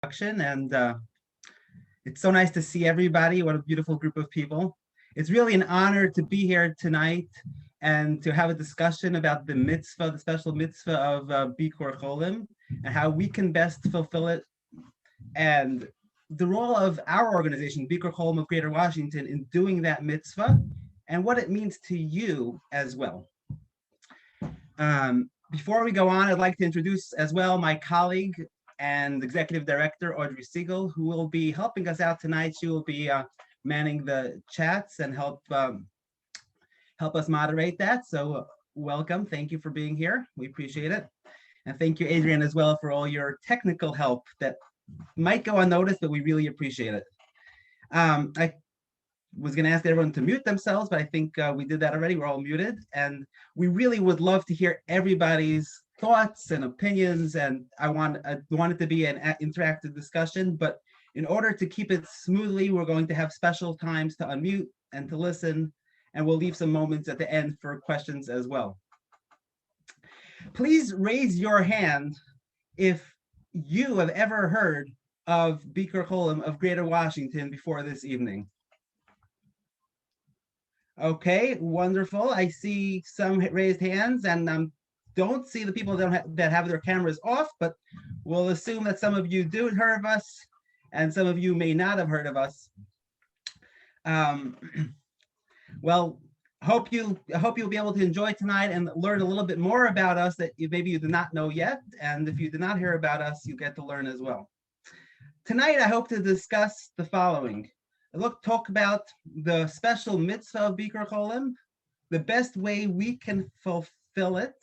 And it's so nice to see everybody. What a beautiful group of people. It's really an honor to be here tonight and to have a discussion about the mitzvah, the special mitzvah of Bikur Cholim, and how we can best fulfill it, and the role of our organization, Bikur Cholim of Greater Washington, in doing that mitzvah, and what it means to you as well. Before we go on, I'd like to introduce as well my colleague and Executive Director, Rabbi Siegel, who will be helping us out tonight. She will be manning the chats and help us moderate that. So welcome. Thank you for being here. We appreciate it. And thank you, Adrian, as well, for all your technical help that might go unnoticed, but we really appreciate it. I was going to ask everyone to mute themselves, but I think we did that already. We're all muted. And we really would love to hear everybody's thoughts and opinions. And I want it to be an interactive discussion. But in order to keep it smoothly, we're going to have special times to unmute and to listen. And we'll leave some moments at the end for questions as well. Please raise your hand if you have ever heard of Bikur Cholim of Greater Washington before this evening. Okay, wonderful. I see some raised hands, and don't see the people that have their cameras off, but we'll assume that some of you do hear of us, and some of you may not have heard of us. Well, I hope you'll be able to enjoy tonight and learn a little bit more about us that maybe you do not know yet, and if you did not hear about us, you get to learn as well. Tonight, I hope to discuss the following. Talk about the special mitzvah of Bikur Cholim, the best way we can fulfill it.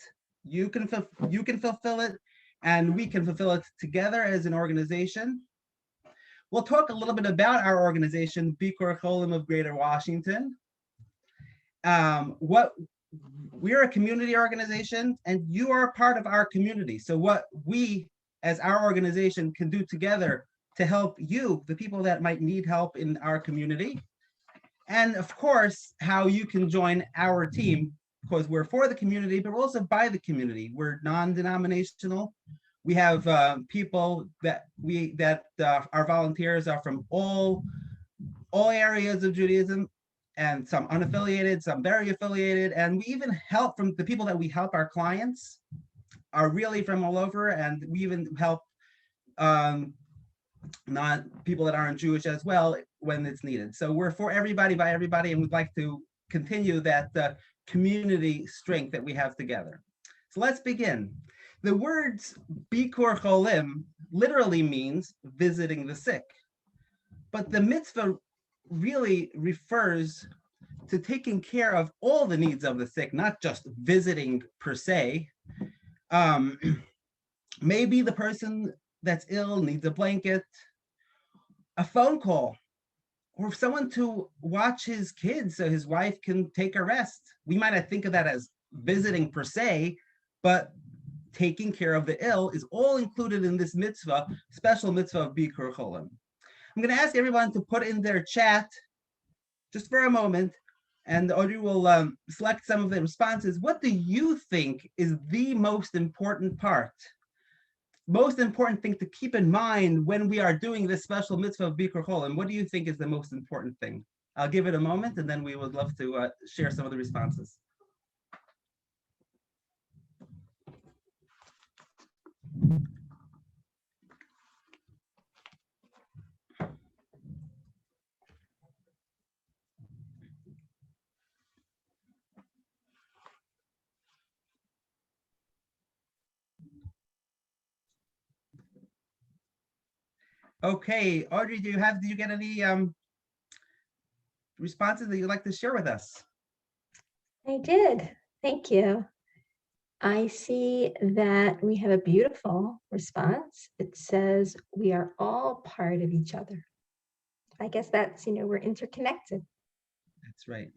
You can fulfill it, and we can fulfill it together as an organization. We'll talk a little bit about our organization, Bikur Cholim of Greater Washington. We're a community organization, and you are part of our community. So what we, as our organization, can do together to help you, the people that might need help in our community. And of course, how you can join our team, because we're for the community, but we're also by the community. We're non-denominational. We have people that our volunteers are from all areas of Judaism, and some unaffiliated, some very affiliated, and we even help from the people that we help. Our clients are really from all over, and we even help not people that aren't Jewish as well when it's needed. So we're for everybody, by everybody, and we'd like to continue that community strength that we have together. So let's begin. The words Bikur Cholim literally means visiting the sick, but the mitzvah really refers to taking care of all the needs of the sick, not just visiting per se. Maybe the person that's ill needs a blanket, a phone call, or someone to watch his kids so his wife can take a rest. We might not think of that as visiting per se, but taking care of the ill is all included in this mitzvah, special mitzvah of Bikur Cholim. I'm going to ask everyone to put in their chat just for a moment, and Audrey will select some of the responses. What do you think is the most important thing to keep in mind when we are doing this special mitzvah of Bikur Cholim? What do you think is the most important thing? I'll give it a moment, and then we would love to share some of the responses. Okay, Audrey, did you get any responses that you'd like to share with us? I did. Thank you. I see that we have a beautiful response. It says, we are all part of each other. I guess that's, we're interconnected. That's right.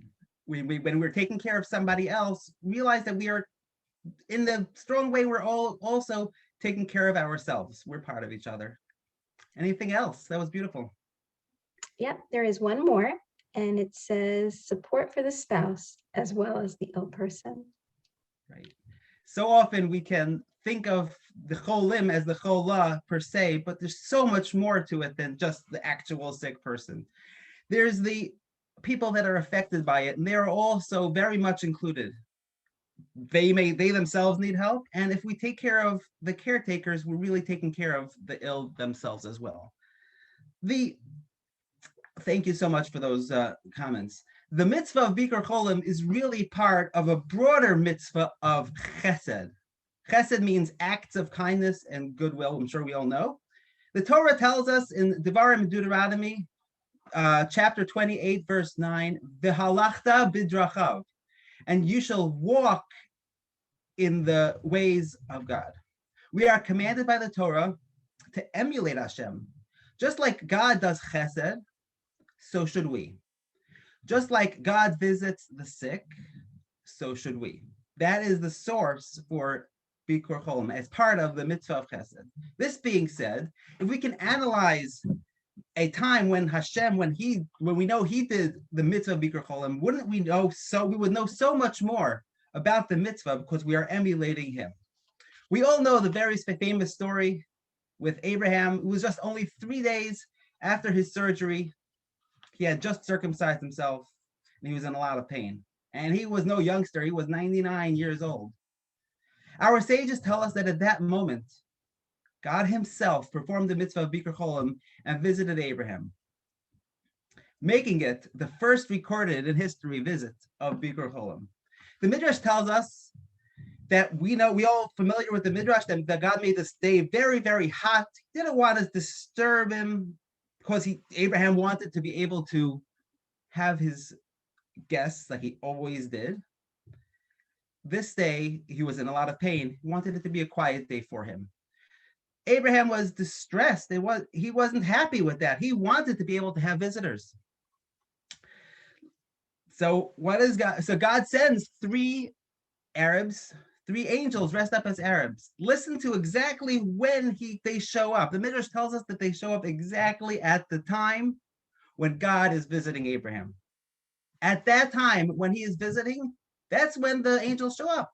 When we're taking care of somebody else, realize that we are, in the strong way, we're all also taking care of ourselves. We're part of each other. Anything else? That was beautiful. Yep, there is one more, and it says support for the spouse as well as the ill person. Right. So often we can think of the Cholim as the Chola per se, but there's so much more to it than just the actual sick person. There's the people that are affected by it, and they're also very much included. They themselves need help, and if we take care of the caretakers, we're really taking care of the ill themselves as well. Thank you so much for those comments. The mitzvah of Bikur Cholim is really part of a broader mitzvah of chesed. Chesed means acts of kindness and goodwill. I'm sure we all know. The Torah tells us in Devarim Deuteronomy, chapter 28, verse 9, V'halachta bidrachav, and you shall walk in the ways of God. We are commanded by the Torah to emulate Hashem. Just like God does chesed, so should we. Just like God visits the sick, so should we. That is the source for Bikur Cholim as part of the mitzvah of chesed. This being said, if we can analyze a time when Hashem, when we know he did the mitzvah of Bikur Cholim, we would know so much more about the mitzvah because we are emulating him. We all know the very famous story with Abraham. It was just only 3 days after his surgery. He had just circumcised himself and he was in a lot of pain. And he was no youngster, he was 99 years old. Our sages tell us that at that moment, God himself performed the mitzvah of Bikur Cholim and visited Abraham, making it the first recorded in history visit of Bikur Cholim. The Midrash tells us that we all familiar with the Midrash, that God made this day very, very hot. He didn't want to disturb him because Abraham wanted to be able to have his guests like he always did. This day, he was in a lot of pain. He wanted it to be a quiet day for him. Abraham was distressed. He wasn't happy with that. He wanted to be able to have visitors. So what is God? So God sends 3 angels dressed up as Arabs. Listen to exactly when they show up. The Midrash tells us that they show up exactly at the time when God is visiting Abraham. At that time when he is visiting, that's when the angels show up.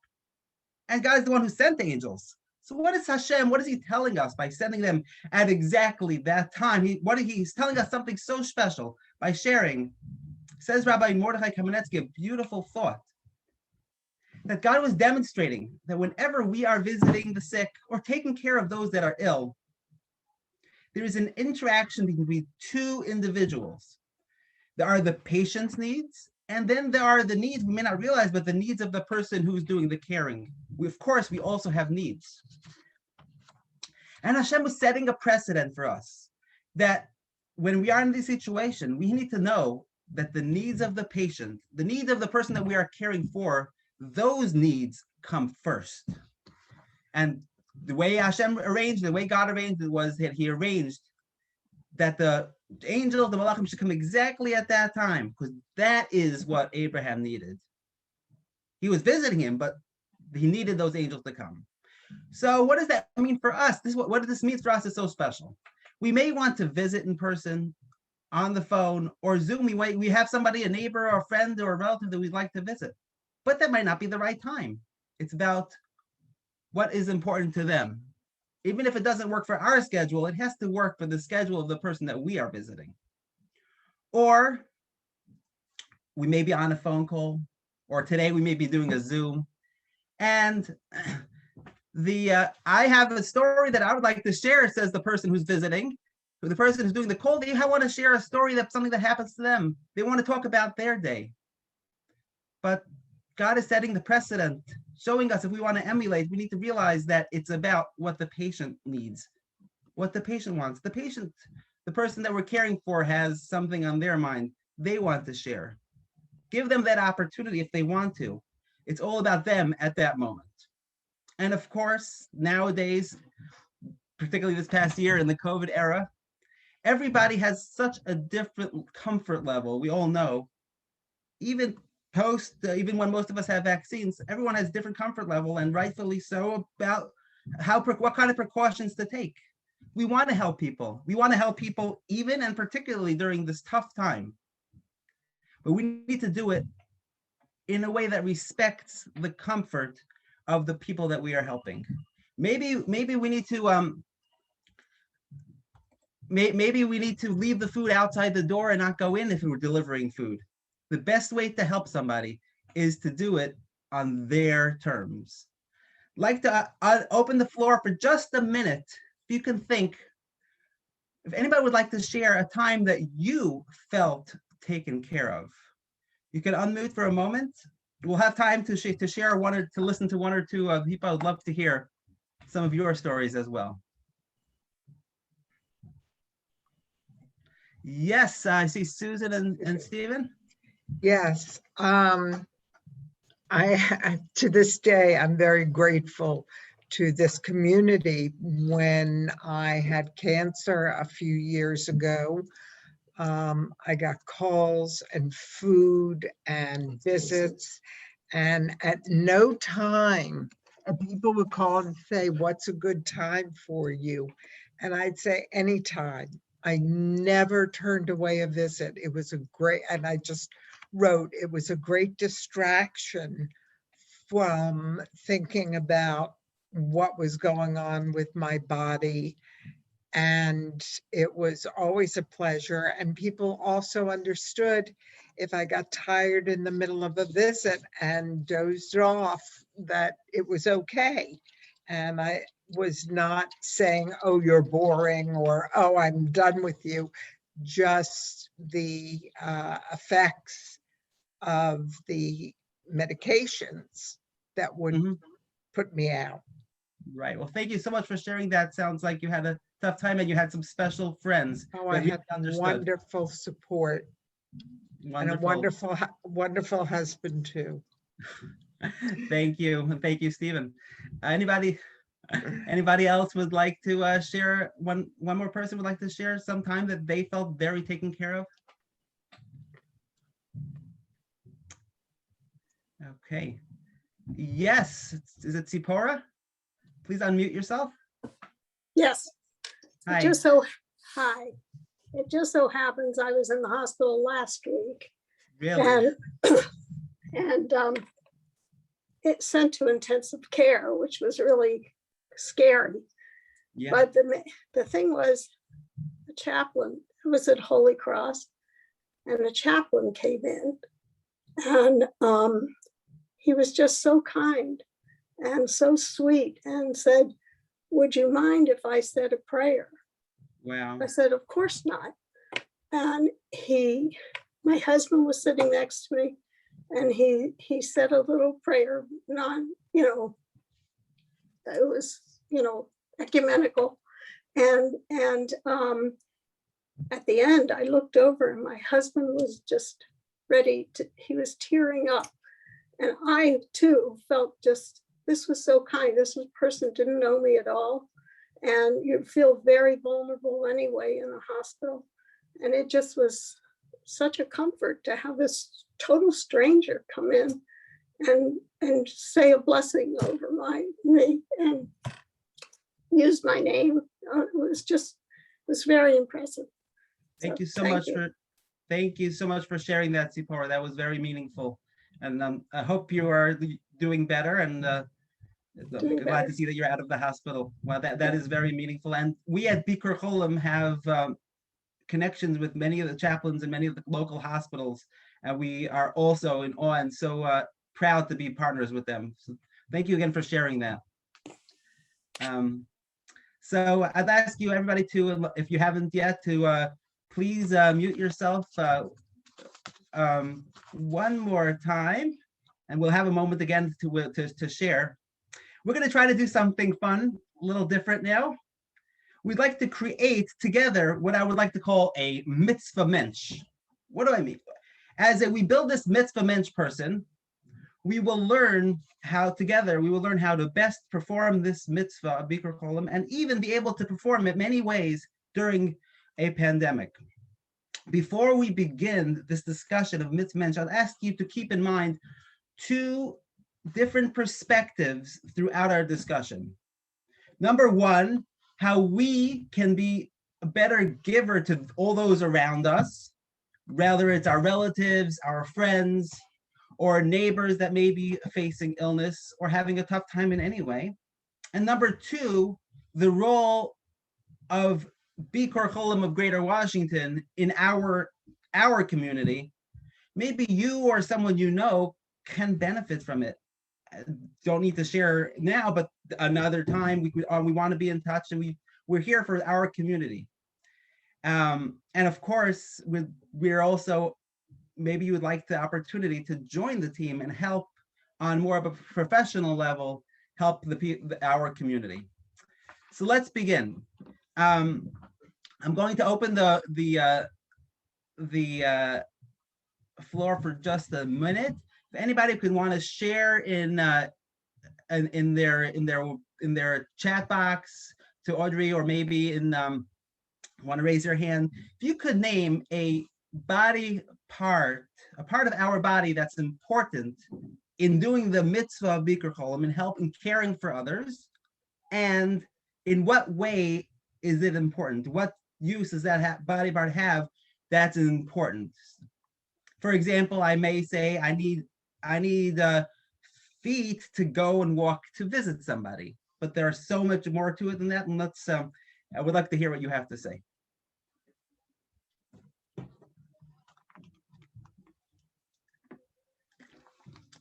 And God is the one who sent the angels. So what is Hashem? What is he telling us by sending them at exactly that time? He's telling us something so special by sharing. Says Rabbi Mordechai Kamenetsky, a beautiful thought, that God was demonstrating that whenever we are visiting the sick or taking care of those that are ill, there is an interaction between 2 individuals. There are the patient's needs, and then there are the needs we may not realize, but the needs of the person who's doing the caring. Of course, we also have needs. And Hashem was setting a precedent for us that when we are in this situation, we need to know that the needs of the patient, the needs of the person that we are caring for, those needs come first. And the way Hashem arranged, the way God arranged it was that he arranged that the angels, the malachim, should come exactly at that time, because that is what Abraham needed. He was visiting him, but he needed those angels to come. So what does that mean for us? What does this mean for us is so special. We may want to visit in person, on the phone, or Zoom. We have somebody, a neighbor or a friend or a relative that we'd like to visit, but that might not be the right time. It's about what is important to them. Even if it doesn't work for our schedule, it has to work for the schedule of the person that we are visiting. Or we may be on a phone call, or today we may be doing a Zoom. And I have a story that I would like to share, says the person who's visiting. The person who's doing the call, they want to share a story that's something that happens to them. They want to talk about their day. But God is setting the precedent, showing us if we want to emulate, we need to realize that it's about what the patient needs, what the patient wants. The person that we're caring for has something on their mind they want to share. Give them that opportunity if they want to. It's all about them at that moment. And of course, nowadays, particularly this past year in the COVID era, everybody has such a different comfort level. We all know, even when most of us have vaccines, everyone has different comfort level, and rightfully so, about what kind of precautions to take. We want to help people. We want to help people even and particularly during this tough time. But we need to do it in a way that respects the comfort of the people that we are helping. maybe we need to maybe we need to leave the food outside the door and not go in if we're delivering food. The best way to help somebody is to do it on their terms. Like to open the floor for just a minute. If you can think, if anybody would like to share a time that you felt taken care of, you can unmute for a moment. We'll have time to share one or to listen to one or two people. I would love to hear some of your stories as well. Yes, I see Susan and Stephen. Yes, I to this day, I'm very grateful to this community. When I had cancer a few years ago, I got calls and food and visits, and at no time, people would call and say, "What's a good time for you?" And I'd say, "Anytime." I never turned away a visit. It was a great, and I just wrote, it was a great distraction from thinking about what was going on with my body. And it was always a pleasure. And people also understood if I got tired in the middle of a visit and dozed off, that it was okay. And I was not saying, "Oh, you're boring," or "Oh, I'm done with you." Just the effects of the medications that would put me out. Right. Well, thank you so much for sharing that. Sounds like you had a tough time and you had some special friends. Oh, I had wonderful support. Wonderful. And a wonderful husband too. Thank you. Thank you, Stephen. Anybody else would like to share, one more person would like to share some time that they felt very taken care of? Okay. Yes. Is it Sipora? Please unmute yourself. Yes. Hi. Hi. It just so happens I was in the hospital last week. Really? And it sent to intensive care, which was really scary. Yeah. But the thing was, the chaplain, it was at Holy Cross, and the chaplain came in, and he was just so kind and so sweet and said, "Would you mind if I said a prayer?" Wow. I said, "Of course not." And my husband was sitting next to me, and he said a little prayer, it was, ecumenical. And at the end, I looked over and my husband was just he was tearing up. And I too felt this was so kind. This person didn't know me at all. And you feel very vulnerable anyway in the hospital. And it just was such a comfort to have this total stranger come in and say a blessing over me and use my name. It was very impressive. Thank you so much for sharing that, Sipora. That was very meaningful. And I hope you are doing better, and glad to see that you're out of the hospital. Well, that is very meaningful. And we at Bikur Cholim have connections with many of the chaplains and many of the local hospitals, and we are also in awe and so proud to be partners with them. So thank you again for sharing that. So I'd ask you, everybody, to, if you haven't yet, to please mute yourself one more time, and we'll have a moment again to share. We're going to try to do something fun, a little different now. We'd like to create together what I would like to call a mitzvah mensch. What do I mean? As we build this mitzvah mensch person, we will learn how to best perform this mitzvah, Bikur Cholim, and even be able to perform it many ways during a pandemic. Before we begin this discussion of mitzvah mensch, I'd ask you to keep in mind two different perspectives throughout our discussion. Number one, how we can be a better giver to all those around us, whether it's our relatives, our friends, or neighbors that may be facing illness or having a tough time in any way. And number two, the role of Bikur Cholim of Greater Washington in our community. Maybe you or someone you know can benefit from it. Don't need to share now, but another time we want to be in touch, and we're here for our community. And of course, we're also, maybe you would like the opportunity to join the team and help on more of a professional level, help our community. So let's begin. I'm going to open the floor for just a minute. If anybody could want to share in their chat box to Audrey, or maybe want to raise your hand. If you could name a part of our body that's important in doing the mitzvah of Bikur Cholim and help in caring for others, and in what way is it important? What use does that body part have that's important? For example, I may say I need feet to go and walk to visit somebody, but there's so much more to it than that. And I would like to hear what you have to say.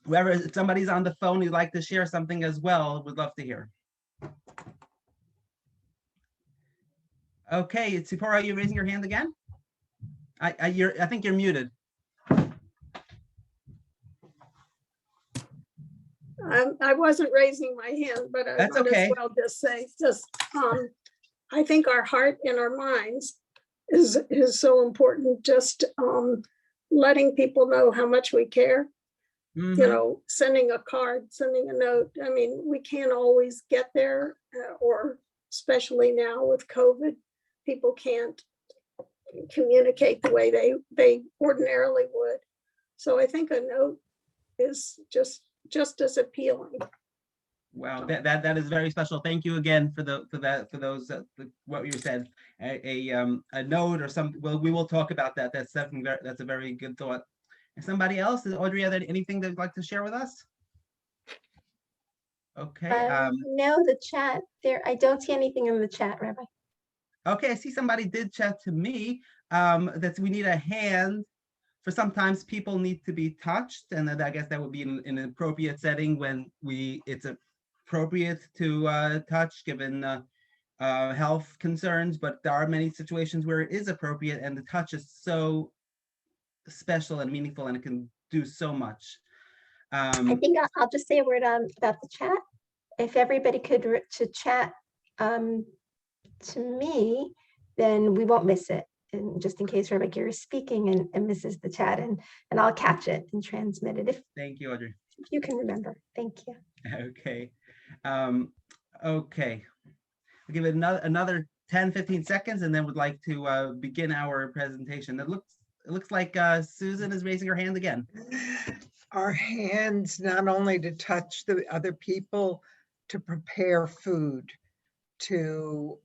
Whoever, if somebody's on the phone who'd like to share something as well, would love to hear. Okay, Sipora, are you raising your hand again? I think you're muted. I wasn't raising my hand, but I That's might okay. as well just say, I think our heart and our minds is so important. Just letting people know how much we care. Mhm. You know, sending a card, sending a note. I mean, we can't always get there, or especially now with COVID, people can't communicate the way they ordinarily would. So I think a note is just as appealing. Wow, that is very special. Thank you again for what you said. A note or something. Well, we will talk about that. That's a very good thought. And somebody else, Audrey, are there anything they'd like to share with us? Okay. No, the chat there. I don't see anything in the chat, Rabbi. Okay, I see somebody did chat to me that we need a hand. For sometimes people need to be touched, and I guess that would be in an appropriate setting when it's appropriate to touch given health concerns, but there are many situations where it is appropriate, and the touch is so special and meaningful, and it can do so much. I think I'll just say a word about the chat. If everybody could to chat to me, then we won't miss it. And just in case Rabbi Elie is speaking and misses the chat, and I'll catch it and transmit it Thank you, Audrey. if you can remember. Thank you. Okay. Okay. I'll give it another 10-15 seconds, and then would like to begin our presentation. It looks like Susan is raising her hand again. Our hands not only to touch the other people, to prepare food, to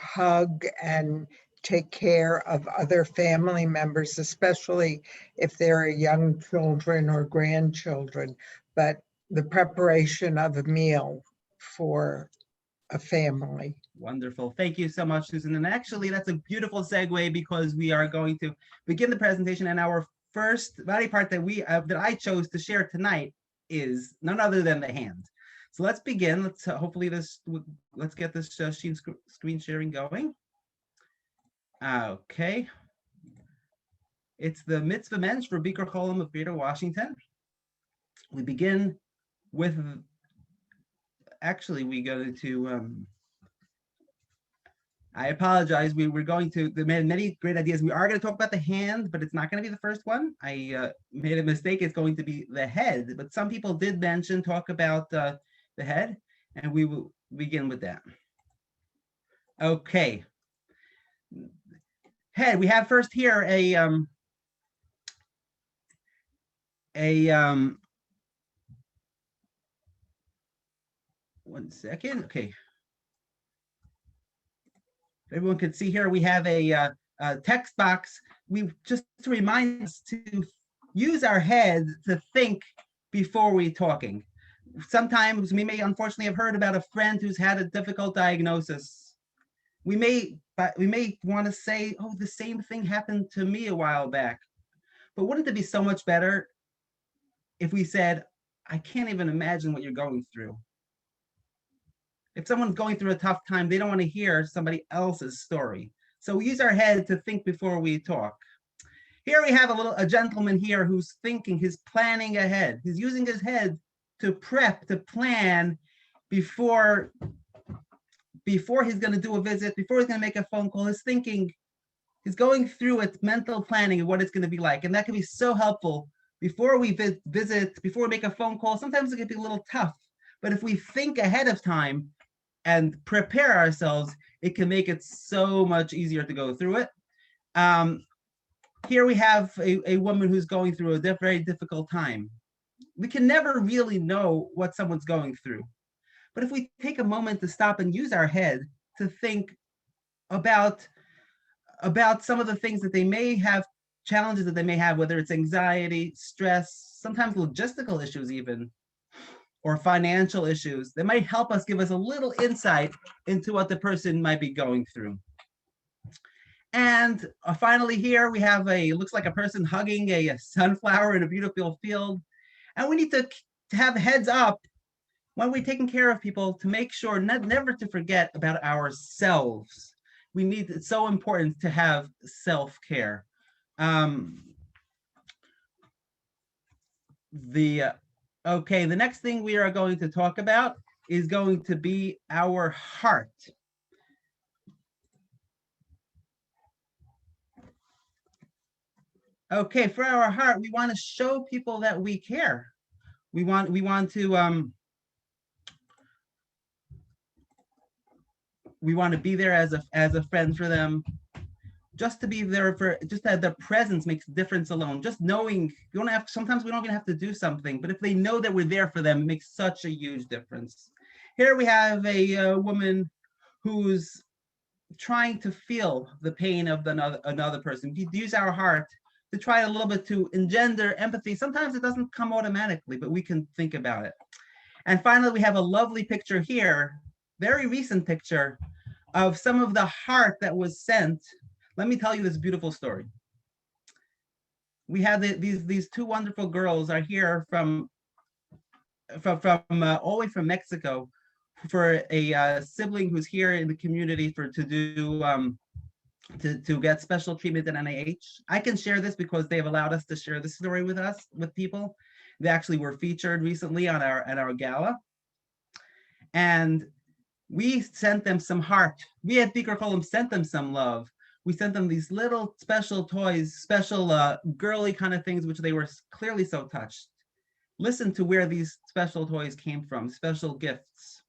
hug and take care of other family members, especially if there are young children or grandchildren, but the preparation of a meal for a family. Wonderful. Thank you so much, Susan. And actually, that's a beautiful segue, because we are going to begin the presentation, and our first body part that I chose to share tonight is none other than the hand. So let's begin. Let's let's get this screen sharing going. Okay. It's the Mitzvah Mensch for Bikur Cholim of Greater Washington. We begin with, actually we go to, I apologize. We're going to, the many great ideas. We are going to talk about the hand, but it's not going to be the first one. I made a mistake. It's going to be the head, but some people did talk about the head, and we will begin with that. Okay. Head, we have first here one second. Okay. Everyone can see here, we have a text box. We just to remind us to use our head to think before we talking. Sometimes we may unfortunately have heard about a friend who's had a difficult diagnosis. We may want to say, oh, the same thing happened to me a while back. But wouldn't it be so much better if we said, I can't even imagine what you're going through. If someone's going through a tough time, they don't want to hear somebody else's story. So we use our head to think before we talk. Here we have a gentleman here who's thinking, he's planning ahead. He's using his head to prep, to plan before he's going to do a visit, before he's going to make a phone call. He's thinking, he's going through its mental planning of what it's going to be like. And that can be so helpful before we visit, before we make a phone call. Sometimes it can be a little tough, but if we think ahead of time and prepare ourselves, it can make it so much easier to go through it. Here we have a woman who's going through a very difficult time. We can never really know what someone's going through. But if we take a moment to stop and use our head to think about some of the things that they may have, challenges that they may have, whether it's anxiety, stress, sometimes logistical issues even, or financial issues, that might help us, give us a little insight into what the person might be going through. And finally here we have looks like a person hugging a sunflower in a beautiful field. And we need to have heads up when we're taking care of people to make sure never to forget about ourselves. It's so important to have self-care. The next thing we are going to talk about is going to be our heart. Okay, for our heart, we want to show people that we care. We want to be there as a friend for them. Just to be there just that the presence makes a difference alone. Just knowing, sometimes we don't even have to do something, but if they know that we're there for them, it makes such a huge difference. Here we have a woman who's trying to feel the pain of another person. We use our heart to try a little bit to engender empathy. Sometimes it doesn't come automatically, but we can think about it. And finally, we have a lovely picture here, very recent picture of some of the heart that was sent. Let me tell you this beautiful story. We have these two wonderful girls are here from all the way from Mexico for a sibling who's here in the community to get special treatment at NIH. I can share this because they've allowed us to share this story with people. They actually were featured recently at our gala. And we sent them some heart. We at Bikur Cholim sent them some love. We sent them these little special toys, special girly kind of things, which they were clearly so touched. Listen to where these special toys came from, special gifts.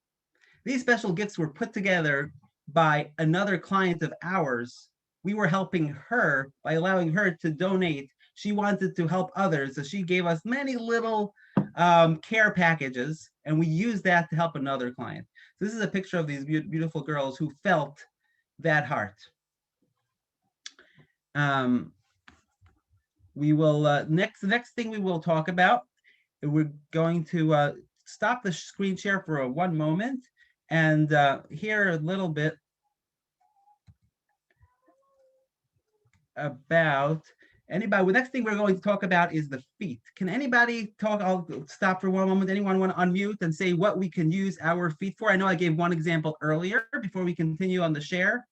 These special gifts were put together by another client of ours. We were helping her by allowing her to donate. She wanted to help others, so she gave us many little care packages, and we used that to help another client. So this is a picture of these beautiful girls who felt that heart. We will the next thing we will talk about, we're going to stop the screen share for one moment and hear a little bit about anybody. The next thing we're going to talk about is the feet. Can anybody talk? I'll stop for one moment. Anyone want to unmute and say what we can use our feet for? I know I gave one example earlier before we continue on the share,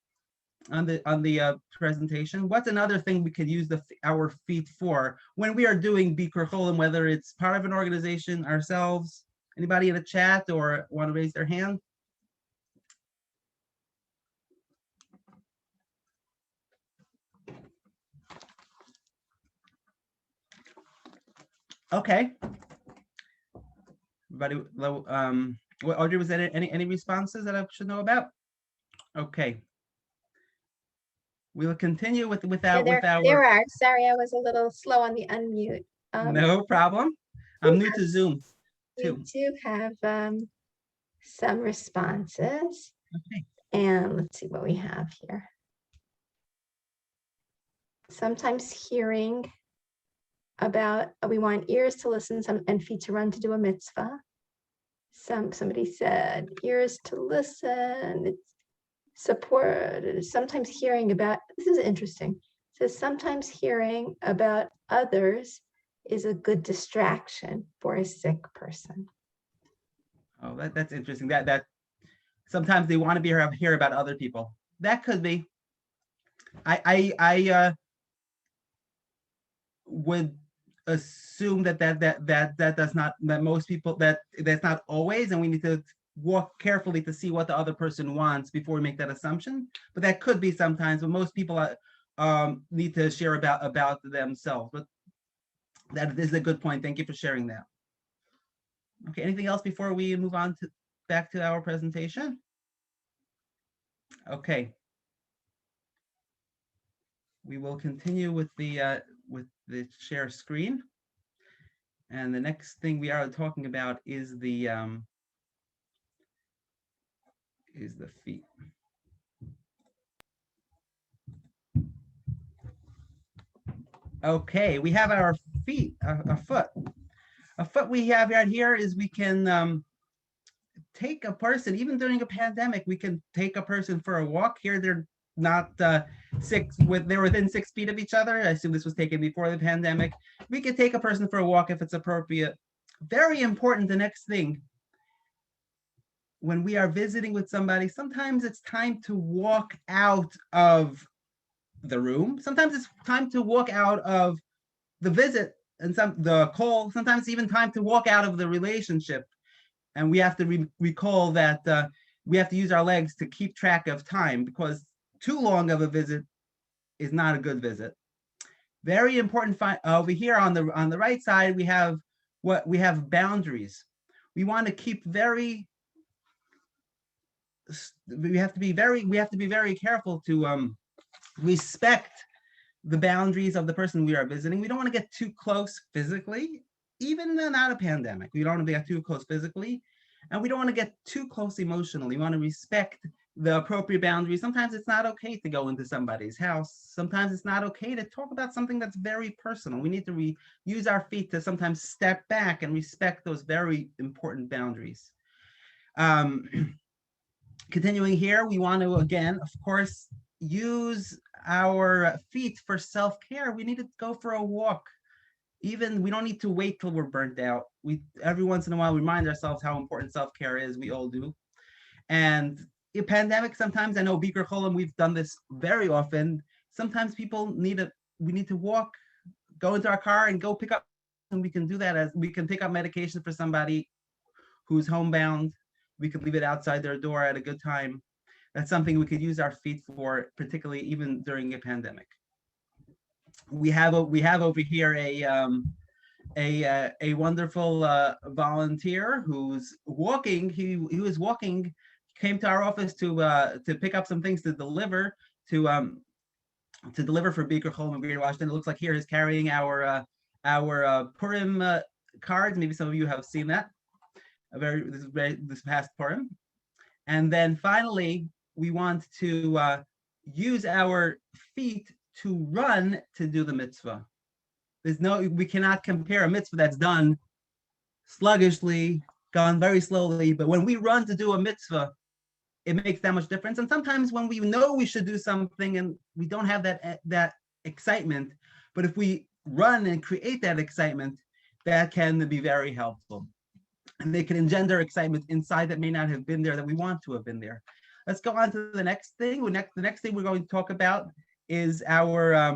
on the presentation. What's another thing we could use our feet for when we are doing Bikur Cholim, whether it's part of an organization, ourselves? Anybody in the chat or want to raise their hand? Okay. Everybody, Audrey, was there any responses that I should know about? Okay. We will continue with our. There are. Sorry, I was a little slow on the unmute. No problem. I'm new to Zoom We too. do have some responses. Okay. And let's see what we have here. Sometimes hearing about, we want ears to listen and feet to run to do a mitzvah. Somebody said ears to listen, it's support, sometimes hearing about, this is interesting. It says sometimes hearing about others is a good distraction for a sick person. Oh, that's interesting. That sometimes they want to be hear about other people. That could be. I would assume that does not, that most people, that's not always, and we need to walk carefully to see what the other person wants before we make that assumption. But that could be sometimes, but most people need to share about themselves. But that is a good point. Thank you for sharing that. Okay, anything else before we move on to back to our presentation? Okay. We will continue with the share screen. And the next thing we are talking about is the feet. Okay, we have our feet, a foot. A foot we have right here is we can take a person, even during a pandemic, we can take a person for a walk. Here they're not they're within 6 feet of each other. I assume this was taken before the pandemic. We could take a person for a walk if it's appropriate. Very important, the next thing, when we are visiting with somebody, sometimes it's time to walk out of the room. Sometimes it's time to walk out of the visit and the call. Sometimes it's even time to walk out of the relationship. And we have to recall that we have to use our legs to keep track of time, because too long of a visit is not a good visit. Very important. Over here on the right side, we have boundaries. We want to keep we have to be very careful to respect the boundaries of the person we are visiting. We don't want to get too close physically, even not a pandemic. We don't want to get too close physically, and we don't want to get too close emotionally. We want to respect the appropriate boundaries. Sometimes it's not okay to go into somebody's house. Sometimes it's not okay to talk about something that's very personal. We need to use our feet to sometimes step back and respect those very important boundaries. Continuing here, we want to, again, of course, use our feet for self-care. We need to go for a walk. Even we don't need to wait till we're burnt out. We every once in a while remind ourselves how important self-care is. We all do. And a pandemic, sometimes, I know Bikur Cholim, we've done this very often. Sometimes people we need to walk, go into our car and go pick up, and we can do that as we can pick up medication for somebody who's homebound. We could leave it outside their door at a good time. That's something we could use our feet for, particularly even during a pandemic. We have over here a wonderful volunteer who's walking. He was walking, came to our office to pick up some things to deliver for Bikur Cholim in Greater Washington. It looks like here he's carrying our Purim cards. Maybe some of you have seen that. This past Purim. And then finally, we want to use our feet to run to do the mitzvah. We cannot compare a mitzvah that's done sluggishly, gone very slowly, but when we run to do a mitzvah, it makes that much difference. And sometimes when we know we should do something and we don't have that excitement, but if we run and create that excitement, that can be very helpful. And they can engender excitement inside that may not have been there, that we want to have been there. Let's go on to the next thing. The next thing we're going to talk about is our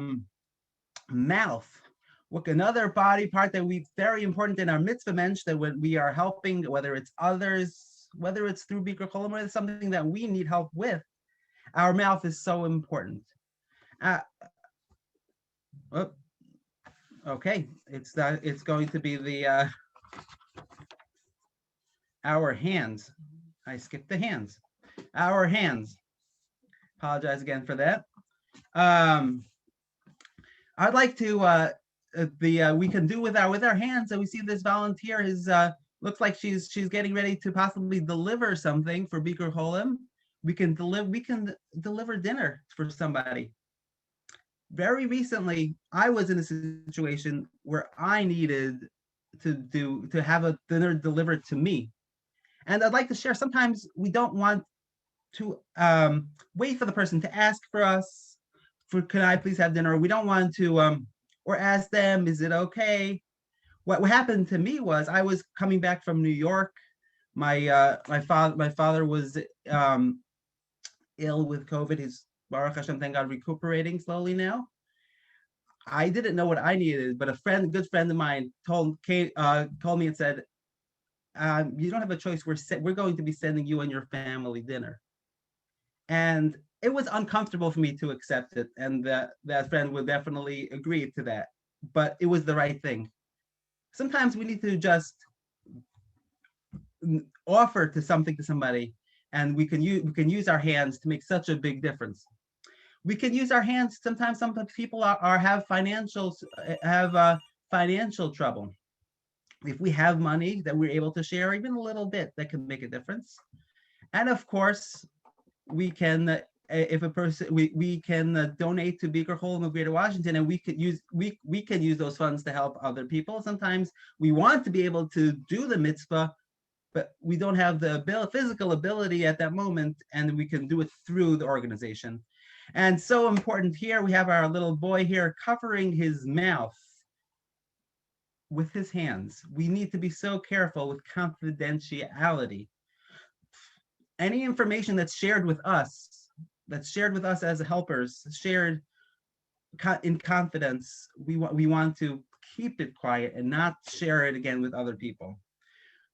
mouth. Another body part that very important in our mitzvah mensch, that when we are helping, whether it's others, whether it's through Bikur Cholim, or it's something that we need help with, our mouth is so important. Okay, it's going to be our hands. I skipped the hands. Our hands. Apologize again for that. I'd like to we can do with our hands. So we see this volunteer is looks like she's getting ready to possibly deliver something for Bikur Cholim. We can deliver dinner for somebody. Very recently, I was in a situation where I needed to have a dinner delivered to me. And I'd like to share, sometimes we don't want to wait for the person to ask for us, can I please have dinner? We don't want to, or ask them, is it okay? What happened to me was I was coming back from New York. My father was ill with COVID. He's, Baruch Hashem, thank God, recuperating slowly now. I didn't know what I needed, but a good friend of mine told me and said, you don't have a choice. We're going to be sending you and your family dinner. And it was uncomfortable for me to accept it. And that friend would definitely agree to that, but it was the right thing. Sometimes we need to just offer something to somebody, and we can use our hands to make such a big difference. We can use our hands. Sometimes some people have financial trouble. If we have money that we're able to share, even a little bit, that can make a difference. And of course, we can, if a person, we can donate to Bikur Cholim of Greater Washington, and we can use those funds to help other people. Sometimes we want to be able to do the mitzvah, but we don't have the physical ability at that moment, and we can do it through the organization. And so important here, we have our little boy here covering his mouth with his hands. We need to be so careful with confidentiality. Any information that's shared with us as helpers, shared in confidence, we want to keep it quiet and not share it again with other people.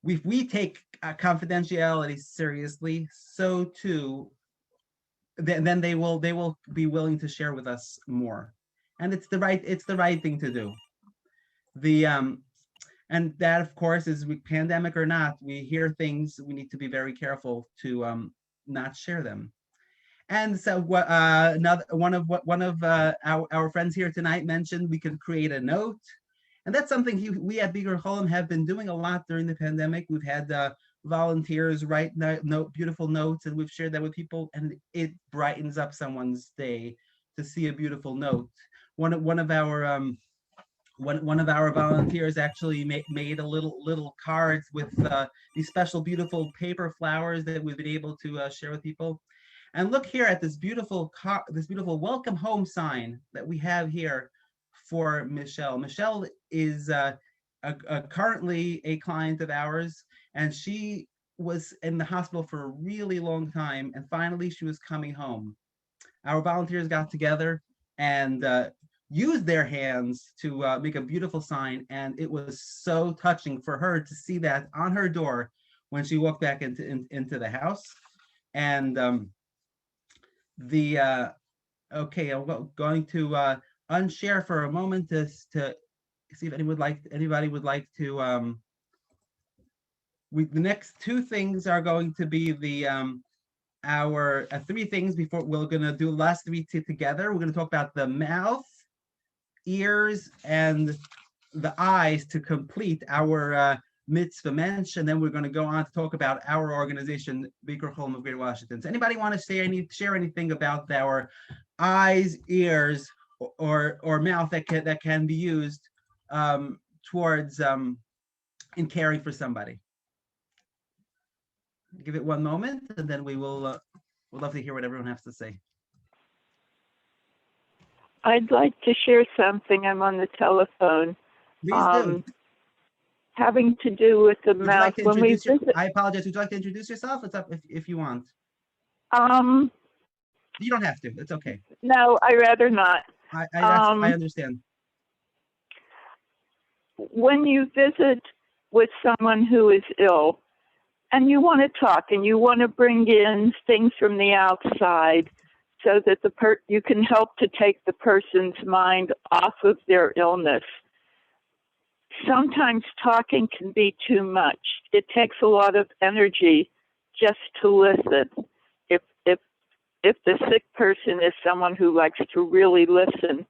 If we take confidentiality seriously, so too, then they will be willing to share with us more, and it's the right thing to do. And that, of course, is pandemic or not, we hear things, we need to be very careful to not share them. And so one of our friends here tonight mentioned we could create a note. And that's something we at Bikur Cholim have been doing a lot during the pandemic. We've had volunteers write beautiful notes, and we've shared that with people, and it brightens up someone's day to see a beautiful note. One of our volunteers actually made a little cards with these special, beautiful paper flowers that we've been able to share with people. And look here at this beautiful welcome home sign that we have here for Michelle. Michelle is currently a client of ours, and she was in the hospital for a really long time, and finally she was coming home. Our volunteers got together and used their hands to make a beautiful sign, and it was so touching for her to see that on her door when she walked back into the house. And okay, I'm going to unshare for a moment to see if anybody would like to. The next two things are going to be our three things before we're going to do the last three together. We're going to talk about the mouth, ears, and the eyes to complete our mitzvah mensch, and then we're going to go on to talk about our organization, Bikur Cholim of Greater Washington. Does anybody want to share anything about our eyes, ears, or mouth that can be used towards in caring for somebody? Give it one moment, and then we will. We'd love to hear what everyone has to say. I'd like to share something. I'm on the telephone. Please do. Having to do with the Would mouth. you like to When we introduce visit, I apologize. Would you like to introduce yourself? It's up if you want. You don't have to. It's okay. No, I'd rather not. I understand. When you visit with someone who is ill, and you want to talk, and you want to bring in things from the outside, so that you can help to take the person's mind off of their illness. Sometimes talking can be too much. It takes a lot of energy just to listen. If the sick person is someone who likes to really listen,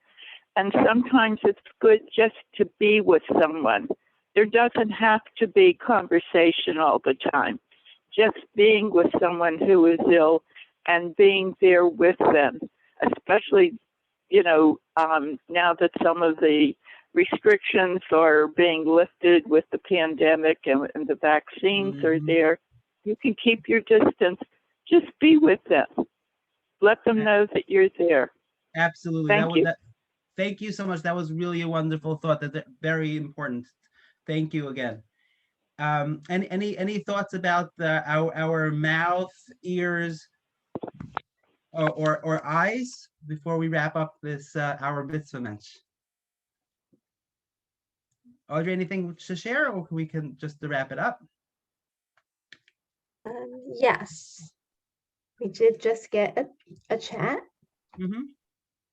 and sometimes it's good just to be with someone. There doesn't have to be conversation all the time. Just being with someone who is ill and being there with them, especially, now that some of the restrictions are being lifted with the pandemic and the vaccines are there. You can keep your distance. Just be with them. Let them know that you're there. Absolutely. Thank you. Thank you so much. That was really a wonderful thought. That's very important. Thank you again. And any thoughts about our mouth, ears, or eyes before we wrap up this our mitzvah mensch? Audrey, anything to share, or we can just wrap it up? Yes, we did just get a chat, Mm-hmm.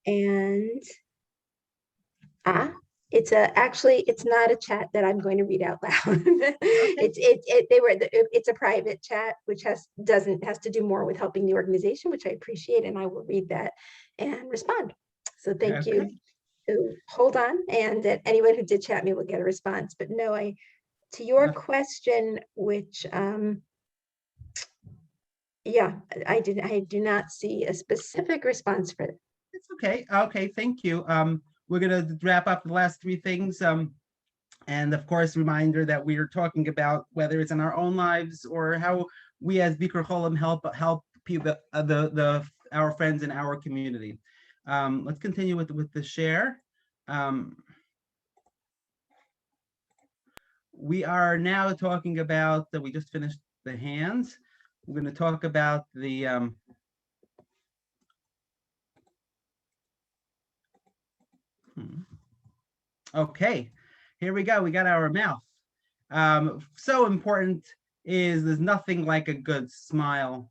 and actually it's not a chat that I'm going to read out loud. It's a private chat which has to do more with helping the organization, which I appreciate, and I will read that and respond. So thank you. So hold on, and that anyone who did chat me will get a response. But no, to your question, which I do not see a specific response for it. It's okay. Okay, thank you. We're gonna wrap up the last three things. And of course, reminder that we are talking about whether it's in our own lives or how we as Bikur Cholim help people, our friends in our community. Let's continue with the share. We are now talking about that we just finished the hands. We're going to talk about the okay, here we go. We got our mouth. So important is there's nothing like a good smile.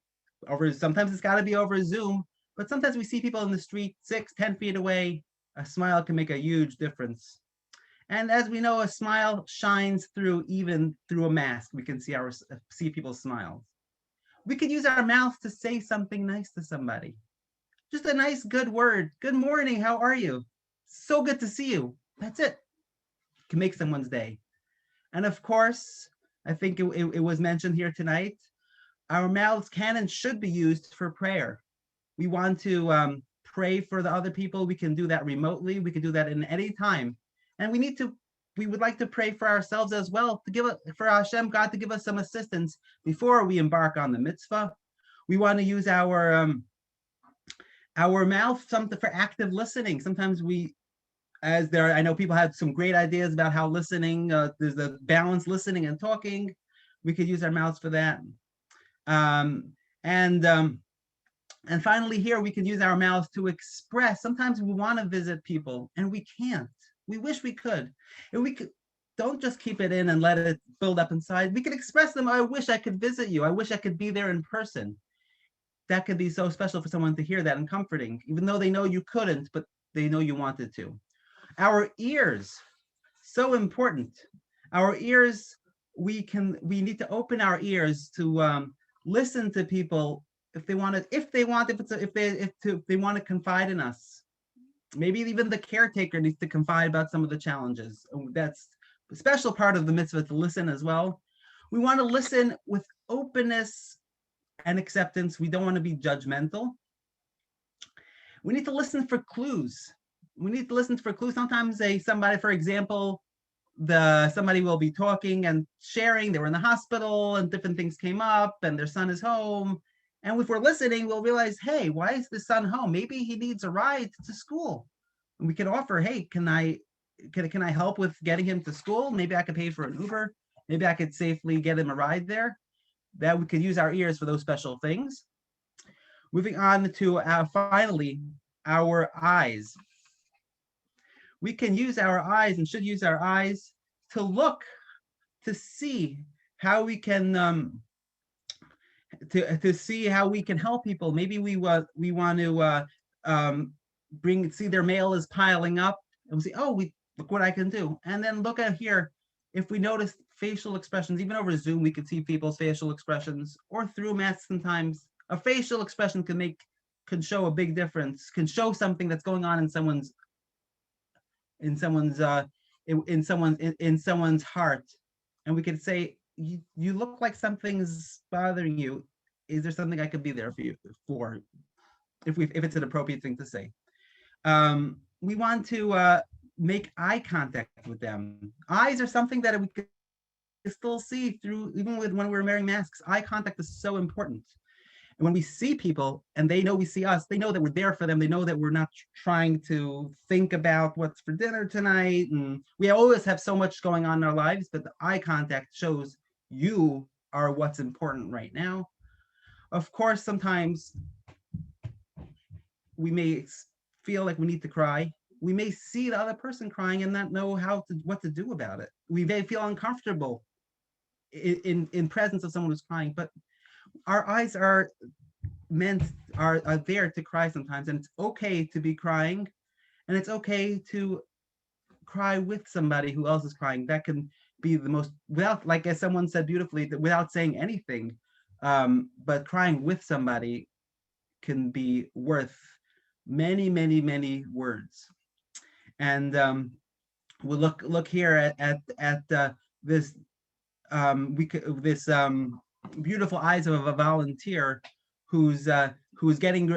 Sometimes it's got to be over Zoom, but sometimes we see people in the street 6-10 feet away. A smile can make a huge difference. And as we know, a smile shines through even through a mask. We can see people's smiles. We could use our mouth to say something nice to somebody. Just a nice, good word. Good morning. How are you? So good to see you. That's it. Can make someone's day. And of course, I think it was mentioned here tonight, our mouths can and should be used for prayer. We want to pray for the other people. We can do that remotely. We can do that in any time. And we would like to pray for ourselves as well, for Hashem, God, to give us some assistance before we embark on the mitzvah. We want to use our mouth something for active listening. Sometimes I know people have some great ideas about how listening, there's the balance listening and talking. We could use our mouths for that. And finally here, we can use our mouths to express. Sometimes we want to visit people and we can't. We wish we could. And we could, don't just keep it in and let it build up inside. We could express them. I wish I could visit you. I wish I could be there in person. That could be so special for someone to hear that and comforting, even though they know you couldn't, but they know you wanted to. Our ears, so important. Our ears, we need to open our ears to listen to people if they want to confide in us. Maybe even the caretaker needs to confide about some of the challenges. That's a special part of the mitzvah, to listen as well. We want to listen with openness and acceptance. We don't want to be judgmental. We need to listen for clues. Sometimes somebody, for example, somebody will be talking and sharing, they were in the hospital and different things came up and their son is home. And if we're listening, we'll realize, hey, why is the son home? Maybe he needs a ride to school. And we can offer, hey, can I help with getting him to school? Maybe I could pay for an Uber. Maybe I could safely get him a ride there. That we could use our ears for those special things. Moving on to finally, our eyes. We can use our eyes and should use our eyes to look, to see how we can to see how we can help people. Maybe we want to see their mail is piling up, and we say, oh, look what I can do. And then look at here, if we notice facial expressions, even over Zoom, we can see people's facial expressions, or through masks sometimes. A facial expression can show a big difference, can show something that's going on in someone's heart. And we could say, you look like something's bothering you. Is there something I could be there for you for? If it's an appropriate thing to say. We want to make eye contact with them. Eyes are something that we could still see through, even when we're wearing masks, eye contact is so important. And when we see people and they know we see us, they know that we're there for them. They know that we're not trying to think about what's for dinner tonight. And we always have so much going on in our lives, but the eye contact shows you are what's important right now. Of course, sometimes we may feel like we need to cry. We may see the other person crying and not know what to do about it. We may feel uncomfortable in presence of someone who's crying, but our eyes are there to cry sometimes, and it's okay to be crying, and it's okay to cry with somebody who else is crying. That can be the most, without, like as someone said beautifully, that without saying anything, but crying with somebody can be worth many, many, many words. And we'll look here at this beautiful eyes of a volunteer who's getting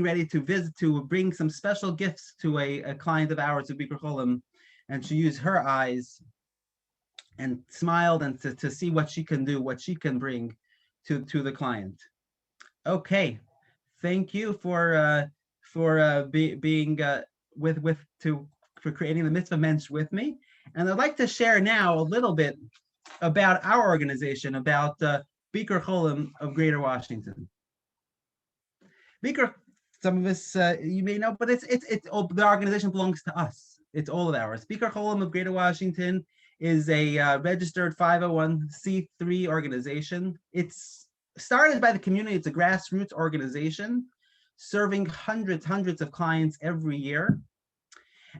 ready to visit, to bring some special gifts to a client of ours of Bikur Cholim, and she used her eyes and smiled and to see what she can do, what she can bring to the client. Okay, thank you for being for creating the Mitzvah Mensch with me, and I'd like to share now a little bit about our organization, about Bikur Cholim of Greater Washington. Bikur, some of us you may know, but it's the organization belongs to us. It's all of ours. Bikur Cholim of Greater Washington is a registered 501c3 organization. It's started by the community. It's a grassroots organization serving hundreds of clients every year,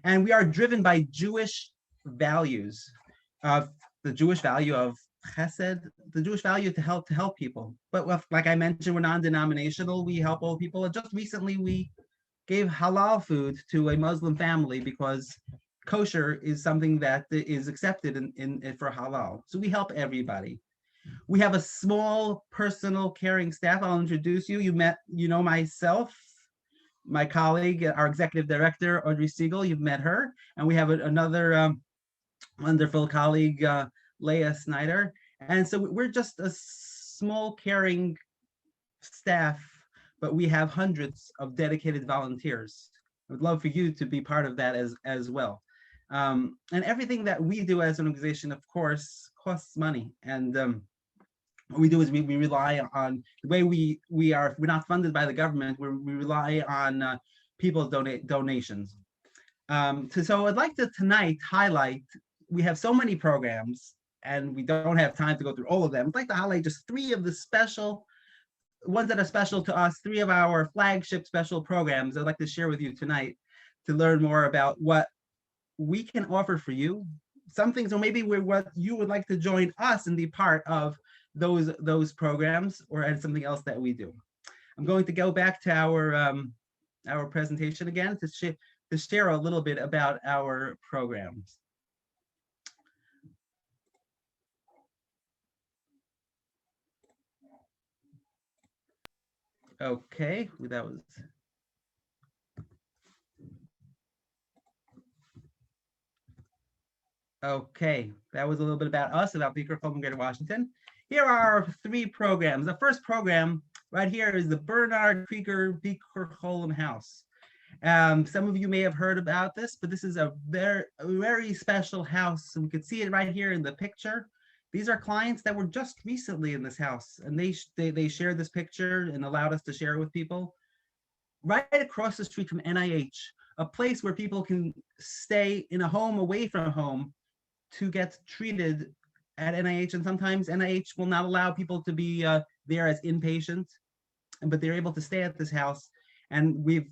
and we are driven by Jewish values. The Jewish value of chesed, the Jewish value to help people. But like I mentioned, we're non-denominational. We help all people. And just recently, we gave halal food to a Muslim family because kosher is something that is accepted in for halal. So we help everybody. We have a small, personal, caring staff. I'll introduce you. You know myself, my colleague, our executive director, Audrey Siegel. You've met her, and we have another wonderful colleague, Leah Snyder. And so we're just a small, caring staff, but we have hundreds of dedicated volunteers. I would love for you to be part of that as well. And everything that we do as an organization, of course, costs money. And what we do is we rely on the way we're not funded by the government. We rely on people's donations. So I'd like to tonight highlight, we have so many programs and we don't have time to go through all of them. I'd like to highlight just 3 of the special ones that are special to us, 3 of our flagship special programs I'd like to share with you tonight to learn more about what we can offer for you. Some things, or maybe what you would like to join us and be part of those programs, or add something else that we do. I'm going to go back to our presentation again to share a little bit about our programs. Okay, that was. Okay, that was a little bit about us, about Bikur Cholim Greater Washington. Here are our 3 programs. The first program right here is the Bernard Krieger Bikur Cholim House. Some of you may have heard about this, but this is a very special house. And we can see it right here in the picture. These are clients that were just recently in this house, and they shared this picture and allowed us to share it with people. Right across the street from NIH, a place where people can stay in a home away from home to get treated at NIH, and sometimes NIH will not allow people to be there as inpatients, but they're able to stay at this house, and we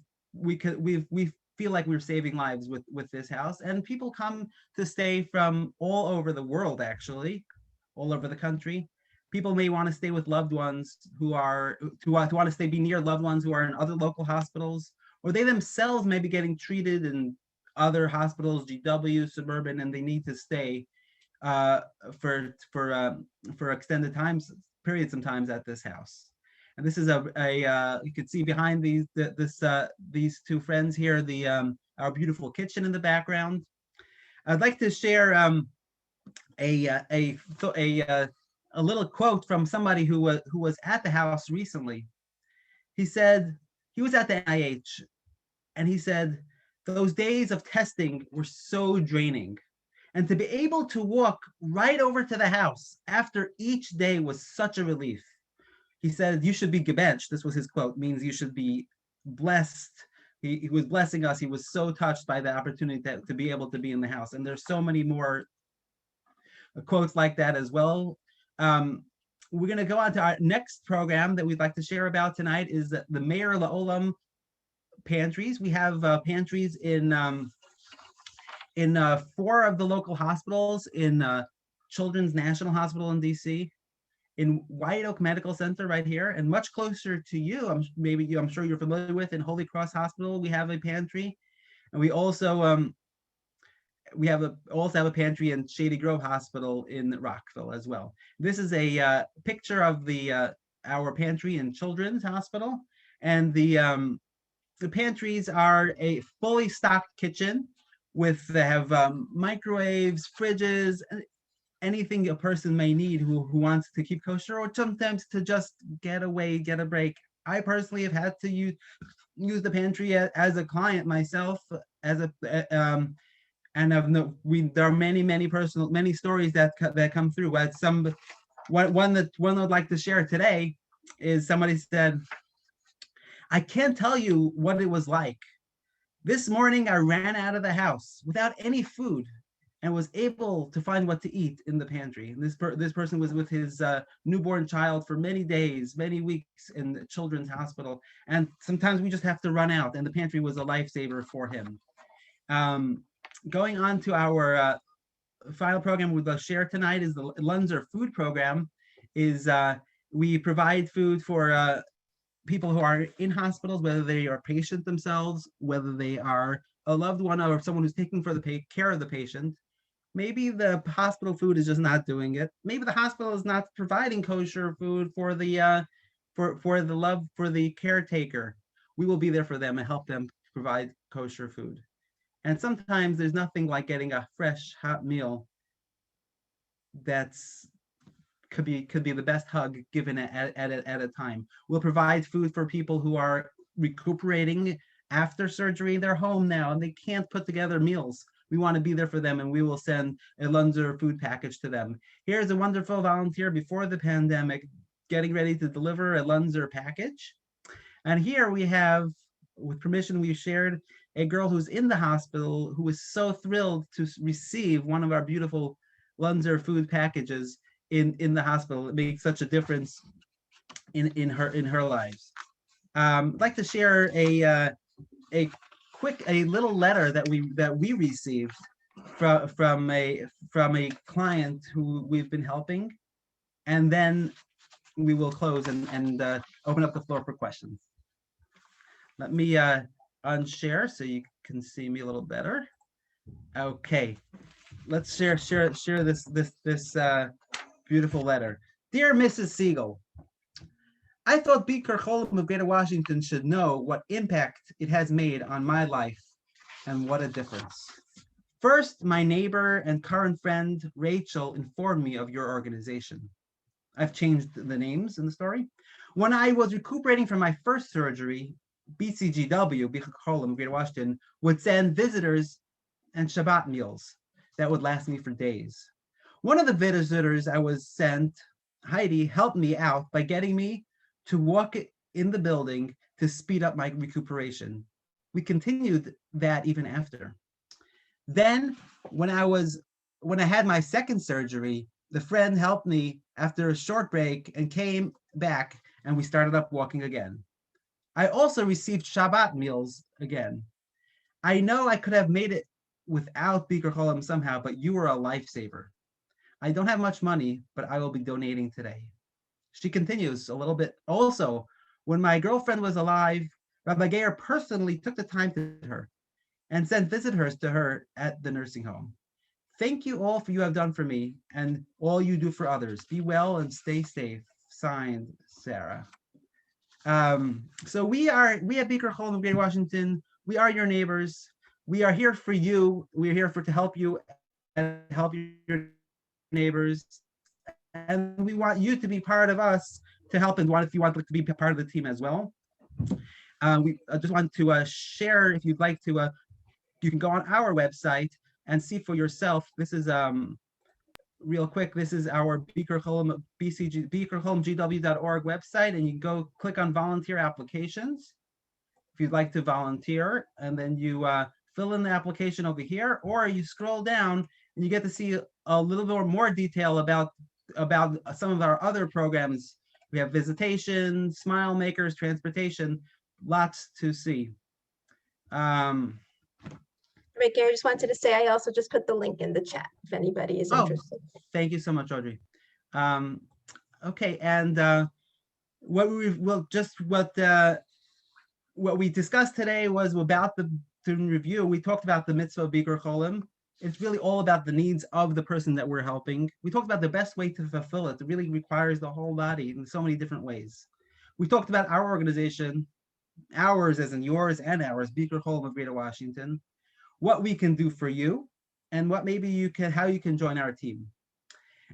feel like we're saving lives with this house. And people come to stay from all over the world, actually, all over the country. People may want to stay with loved ones who want to be near loved ones who are in other local hospitals, or they themselves may be getting treated in other hospitals, GW, suburban, and they need to stay for extended periods sometimes at this house. And this is you can see behind these 2 friends here, our beautiful kitchen in the background. I'd like to share a little quote from somebody who was at the house recently. He said he was at the NIH, and he said those days of testing were so draining, and to be able to walk right over to the house after each day was such a relief. He said, "You should be gebenched." This was his quote. Means you should be blessed. He was blessing us. He was so touched by the opportunity to be able to be in the house. And there's so many more quotes like that as well. We're going to go on to our next program that we'd like to share about tonight is the Meir La'olam pantries. We have pantries in 4 of the local hospitals, in Children's National Hospital in DC, in White Oak Medical Center right here, and much closer to you, I'm sure you're familiar with, in Holy Cross Hospital, we have a pantry. And we also have a pantry in Shady Grove Hospital in Rockville as well. This is a picture of our pantry in Children's Hospital, and the pantries are a fully stocked kitchen they have microwaves, fridges, anything a person may need who wants to keep kosher, or sometimes to just get away, get a break. I personally have had to use the pantry as a client myself, there are many stories that come through. But one I'd like to share today is somebody said, "I can't tell you what it was like. This morning I ran out of the house without any food and was able to find what to eat in the pantry." And this person was with his newborn child for many days, many weeks in the Children's Hospital. And sometimes we just have to run out, and the pantry was a lifesaver for him. Going on to our final program we'll share tonight is the Lunzer Food Program. We provide food for people who are in hospitals, whether they are patient themselves, whether they are a loved one or someone who's taking care of the patient. Maybe the hospital food is just not doing it. Maybe the hospital is not providing kosher food for the caretaker. We will be there for them and help them provide kosher food. And sometimes there's nothing like getting a fresh, hot meal could be the best hug given at a time. We'll provide food for people who are recuperating after surgery. They're home now and they can't put together meals. We want to be there for them, and we will send a Lunzer food package to them. Here's a wonderful volunteer before the pandemic getting ready to deliver a Lunzer package. And here we have, with permission, we've shared a girl who's in the hospital who is so thrilled to receive one of our beautiful Lunzer food packages in the hospital. It makes such a difference in her lives. I'd like to share a little letter that we received from a client who we've been helping, and then we will close and open up the floor for questions. Let me unshare so you can see me a little better. Okay, let's share this beautiful letter. Dear Mrs. Siegel, I thought Bikur Cholim of Greater Washington should know what impact it has made on my life and what a difference. First, my neighbor and current friend Rachel informed me of your organization. I've changed the names in the story. When I was recuperating from my first surgery, BCGW, Bikur Cholim of Greater Washington, would send visitors and Shabbat meals that would last me for days. One of the visitors I was sent, Heidi, helped me out by getting me to walk in the building to speed up my recuperation. We continued that even after. Then, when I had my second surgery, the friend helped me after a short break and came back, and we started up walking again. I also received Shabbat meals again. I know I could have made it without Bikur Cholim somehow, but you were a lifesaver. I don't have much money, but I will be donating today. She continues a little bit. Also, when my girlfriend was alive, Rabbi Geir personally took the time to visit her and sent visitors to her at the nursing home. Thank you all for you have done for me and all you do for others. Be well and stay safe. Signed, Sarah. So we at Bikur Cholim of Greater Washington, we are your neighbors. We are here for you. We are here to help you and help your neighbors, and we want you to be part of us to help, and if you want to be part of the team as well. We just want to share, if you'd like to, you can go on our website and see for yourself. This is real quick. This is our Bikur Cholim BikurCholimGW.org website, and you can go click on volunteer applications if you'd like to volunteer, and then you fill in the application over here, or you scroll down and you get to see a little bit more detail about some of our other programs. We have visitation, smile makers, transportation, lots to see. Ricky, I just wanted to say, I also just put the link in the chat if anybody is interested. Thank you so much, Audrey. Okay, and what we discussed today was about the student review. We talked about the Mitzvah Bikur Cholim. It's really all about the needs of the person that we're helping. We talked about the best way to fulfill it. It really requires the whole body in so many different ways. We talked about our organization, ours as in yours and ours, Bikur Cholim of Greater Washington, what we can do for you, and what maybe how you can join our team.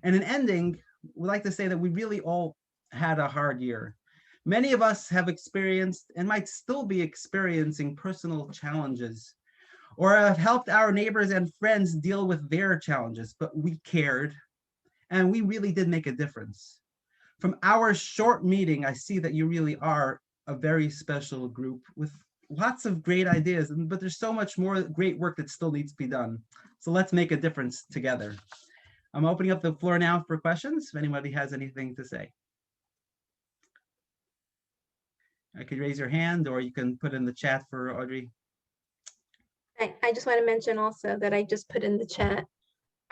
And in ending, we'd like to say that we really all had a hard year. Many of us have experienced and might still be experiencing personal challenges, or have helped our neighbors and friends deal with their challenges, but we cared, and we really did make a difference. From our short meeting, I see that you really are a very special group with lots of great ideas, but there's so much more great work that still needs to be done. So let's make a difference together. I'm opening up the floor now for questions, if anybody has anything to say. I could raise your hand, or you can put in the chat for Audrey. I just want to mention also that I just put in the chat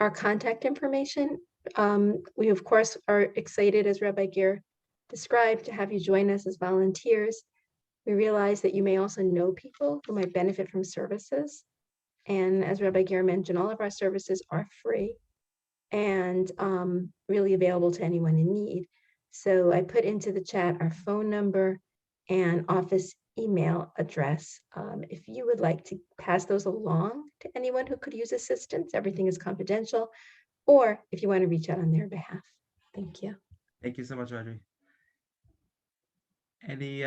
our contact information. We, of course, are excited, as Rabbi Ger described, to have you join us as volunteers. We realize that you may also know people who might benefit from services. And as Rabbi Ger mentioned, all of our services are free and really available to anyone in need. So I put into the chat our phone number and office email address. If you would like to pass those along to anyone who could use assistance, everything is confidential, or if you want to reach out on their behalf. Thank you. Thank you so much, Audrey. Any